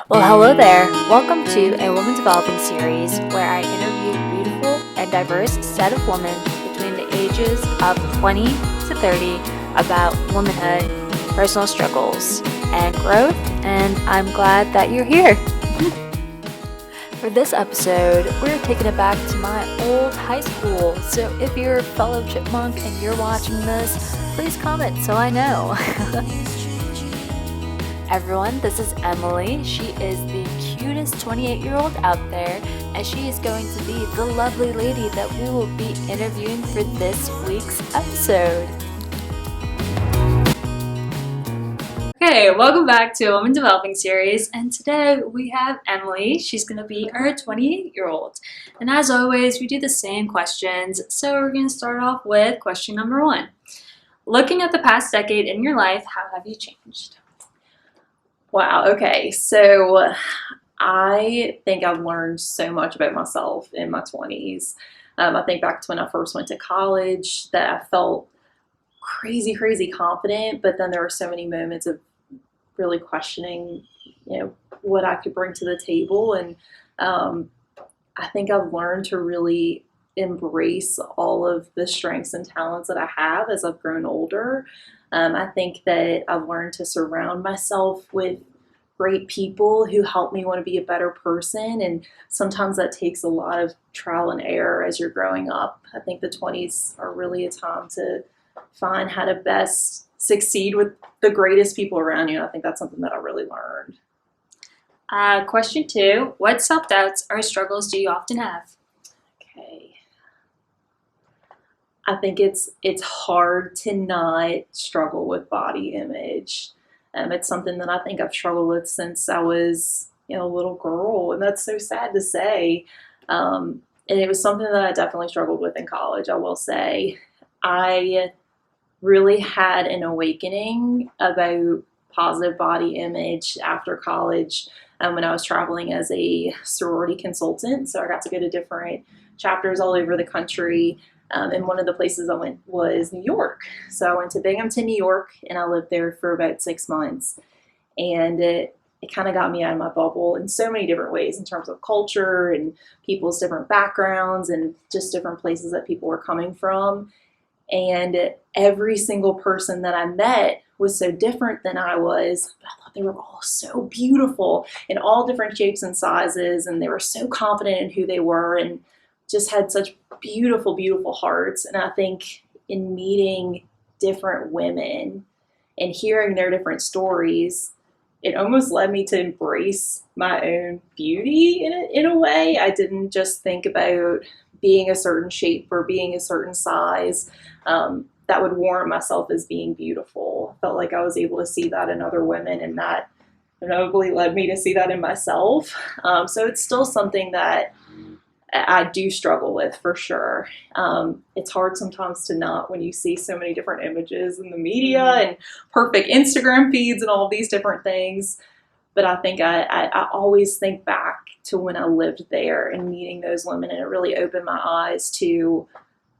Well, hello there. Welcome to a Woman Developing series where I interview beautiful and diverse set of women between the ages of 20 to 30 about womanhood, personal struggles, and growth, and I'm glad that you're here. For this episode, we're taking it back to my old high school, so if you're a fellow chipmunk and you're watching this, please comment so I know. Everyone, this is Emily. She is the cutest 28-year-old out there, and she is going to be the lovely lady that we will be interviewing for this week's episode. Okay, welcome back to a Woman Developing series, and today we have Emily. She's going to be our 28-year-old. And as always, we do the same questions, so we're going to start off with question number 1. Looking at the past decade in your life, how have you changed? Wow, okay, so I think I've learned so much about myself in my 20s. I think back to when I first went to college that I felt crazy confident, but then there were so many moments of really questioning, what I could bring to the table. And I think I've learned to really embrace all of the strengths and talents that I have as I've grown older. I think that I've learned to surround myself with great people who help me want to be a better person. And sometimes that takes a lot of trial and error as you're growing up. I think the 20s are really a time to find how to best succeed with the greatest people around you. And I think that's something that I really learned. Question 2, what self-doubts or struggles do you often have? Okay. I think it's hard to not struggle with body image. It's something that I think I've struggled with since I was, a little girl, and that's so sad to say. And it was something that I definitely struggled with in college, I will say. I really had an awakening about positive body image after college when I was traveling as a sorority consultant. So I got to go to different chapters all over the country. And one of the places I went was New York. So I went to Binghamton, New York, and I lived there for about 6 months. And it kind of got me out of my bubble in so many different ways in terms of culture and people's different backgrounds and just different places that people were coming from. And every single person that I met was so different than I was, but I thought they were all so beautiful in all different shapes and sizes, and they were so confident in who they were and just had such beautiful hearts. And I think in meeting different women and hearing their different stories, it almost led me to embrace my own beauty in a way. I didn't just think about being a certain shape or being a certain size that would warrant myself as being beautiful. I felt like I was able to see that in other women, and that inevitably led me to see that in myself. So it's still something that I do struggle with, for sure. It's hard sometimes to not when you see so many different images in the media and perfect Instagram feeds and all these different things. But I think I always think back to when I lived there and meeting those women, and it really opened my eyes to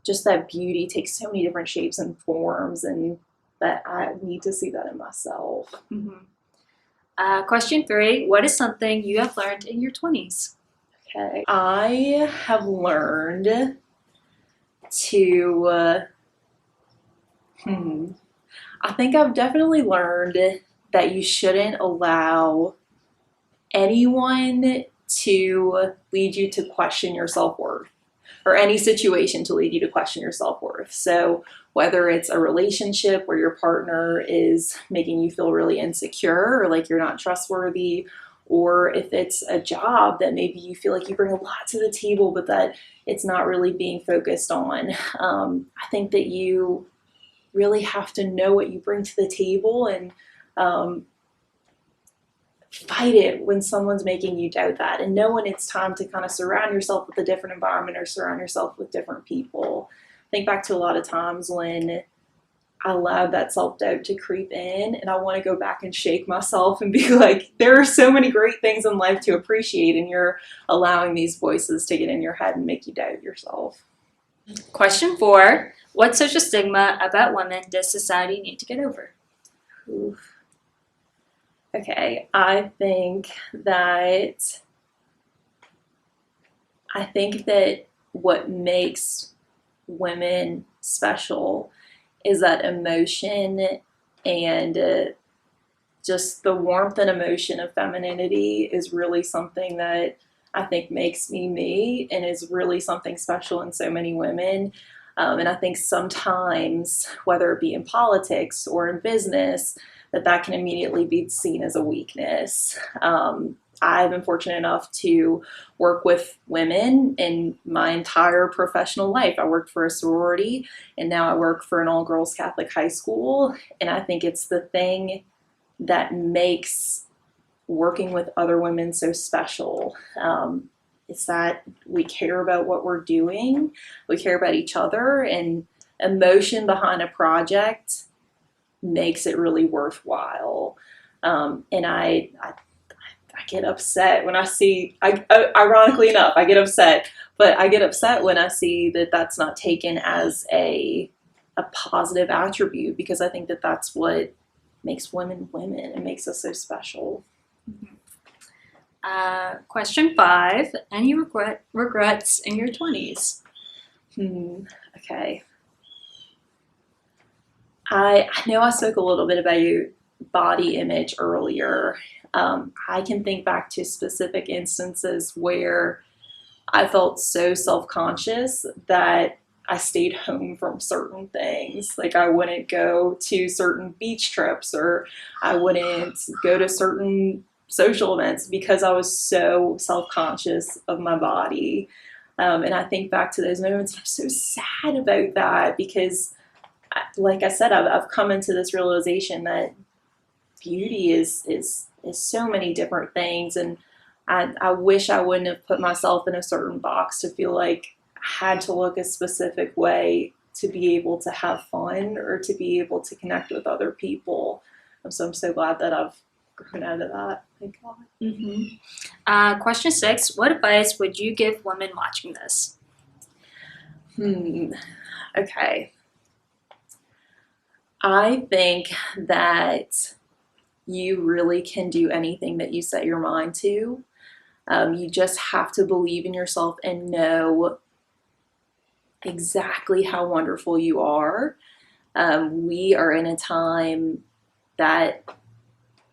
just that beauty takes so many different shapes and forms, and that I need to see that in myself. Mm-hmm. Question 3, what is something you have learned in your 20s? Okay, I have learned to, I think I've definitely learned that you shouldn't allow anyone to lead you to question your self-worth, or any situation to lead you to question your self-worth. So whether it's a relationship where your partner is making you feel really insecure or like you're not trustworthy, or if it's a job that maybe you feel like you bring a lot to the table, but that it's not really being focused on. I think that you really have to know what you bring to the table and fight it when someone's making you doubt that, and know when it's time to kind of surround yourself with a different environment or surround yourself with different people. Think back to a lot of times when I allowed that self-doubt to creep in, and I want to go back and shake myself and be like, there are so many great things in life to appreciate, and you're allowing these voices to get in your head and make you doubt yourself. Question 4, what social stigma about women does society need to get over? Oof. Okay, I think that what makes women special is that emotion and just the warmth and emotion of femininity is really something that I think makes me me and is really something special in so many women. And I think sometimes, whether it be in politics or in business, that can immediately be seen as a weakness. I've been fortunate enough to work with women in my entire professional life. I worked for a sorority, and now I work for an all girls Catholic high school. And I think it's the thing that makes working with other women so special. It's that we care about what we're doing, we care about each other, and emotion behind a project makes it really worthwhile. And I get upset when I see, ironically enough, I get upset, but I get upset when I see that that's not taken as a positive attribute, because I think that that's what makes women women and makes us so special. Question 5. Any regrets in your 20s? Okay. I know I spoke a little bit about your body image earlier. I can think back to specific instances where I felt so self conscious that I stayed home from certain things. Like, I wouldn't go to certain beach trips, or I wouldn't go to certain social events because I was so self conscious of my body. And I think back to those moments, and I'm so sad about that because, like I said, I've come into this realization that beauty is so many different things, and I wish I wouldn't have put myself in a certain box to feel like I had to look a specific way to be able to have fun or to be able to connect with other people. So I'm so glad that I've grown out of that. Thank God. Question 6. What advice would you give women watching this? Okay. I think that you really can do anything that you set your mind to. You just have to believe in yourself and know exactly how wonderful you are. We are in a time that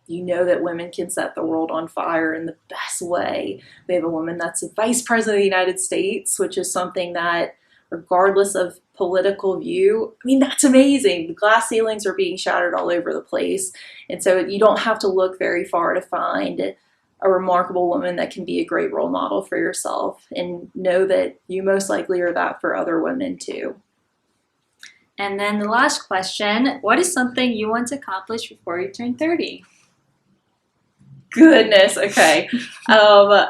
you know that women can set the world on fire in the best way. We have a woman that's a vice president of the United States, which is something that, regardless of political view, I mean, that's amazing. The glass ceilings are being shattered all over the place. And so you don't have to look very far to find a remarkable woman that can be a great role model for yourself, and know that you most likely are that for other women too. And then the last question. What is something you want to accomplish before you turn 30? Goodness, okay. I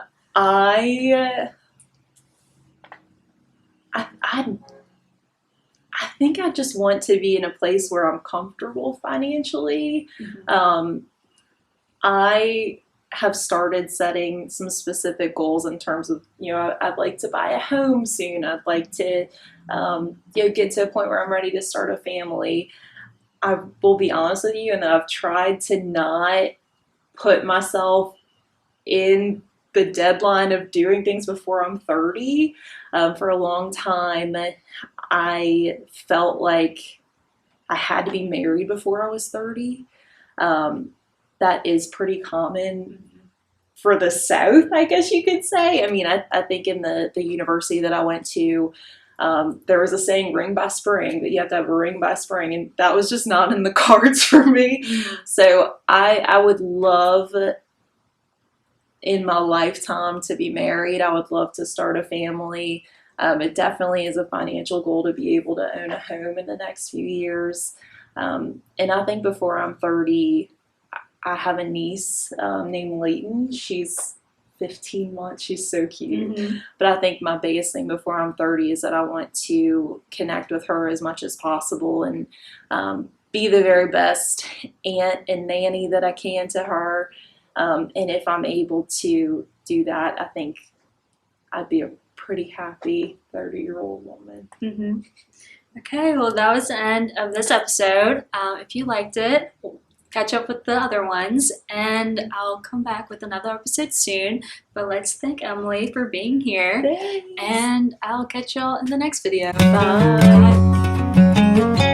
I think I just want to be in a place where I'm comfortable financially. I have started setting some specific goals in terms of, I'd like to buy a home soon. I'd like to, get to a point where I'm ready to start a family. I will be honest with you, and I've tried to not put myself in the deadline of doing things before I'm 30. For a long time, I felt like I had to be married before I was 30. That is pretty common for the South, I guess you could say. I mean, I think in the university that I went to, there was a saying, ring by spring, that you have to have a ring by spring, and that was just not in the cards for me. So I would love in my lifetime to be married. I would love to start a family. It definitely is a financial goal to be able to own a home in the next few years. And I think before I'm 30, I have a niece named Layton. She's 15 months. She's so cute. But I think my biggest thing before I'm 30 is that I want to connect with her as much as possible, and be the very best aunt and nanny that I can to her. And if I'm able to do that, I think I'd be a pretty happy 30-year-old woman. Okay, well, that was the end of this episode. If you liked it, catch up with the other ones, and I'll come back with another episode soon. But let's thank Emily for being here. Thanks. And I'll catch y'all in the next video. Bye. Bye.